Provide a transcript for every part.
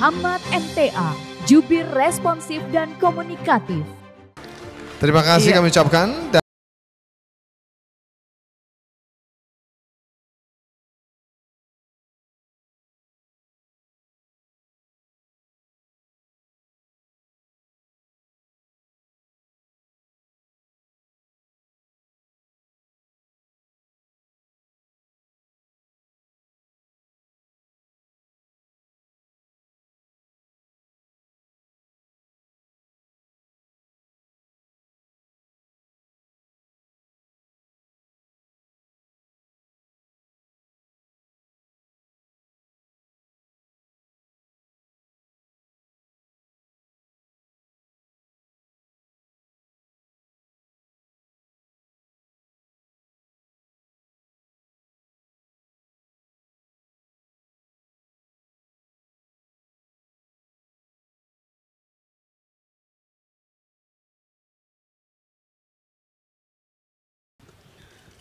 Muhammad MTA, jubir responsif dan komunikatif. Terima kasih kami ucapkan.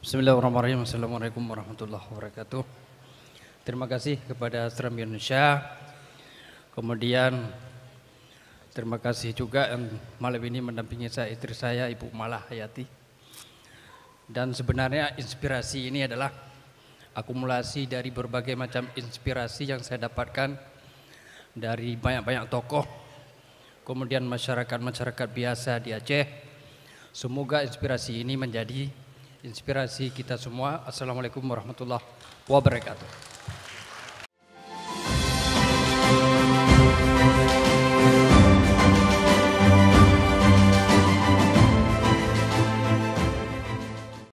Bismillahirrahmanirrahim. Assalamualaikum warahmatullahi wabarakatuh. Terima kasih kepada Serambi Indonesia. Kemudian terima kasih juga yang malam ini mendampingi saya, istri saya, Ibu Malah Hayati. Dan sebenarnya inspirasi ini adalah akumulasi dari berbagai macam inspirasi yang saya dapatkan dari banyak-banyak tokoh, kemudian masyarakat biasa di Aceh. Semoga inspirasi ini menjadi inspirasi kita semua. Assalamualaikum warahmatullahi wabarakatuh.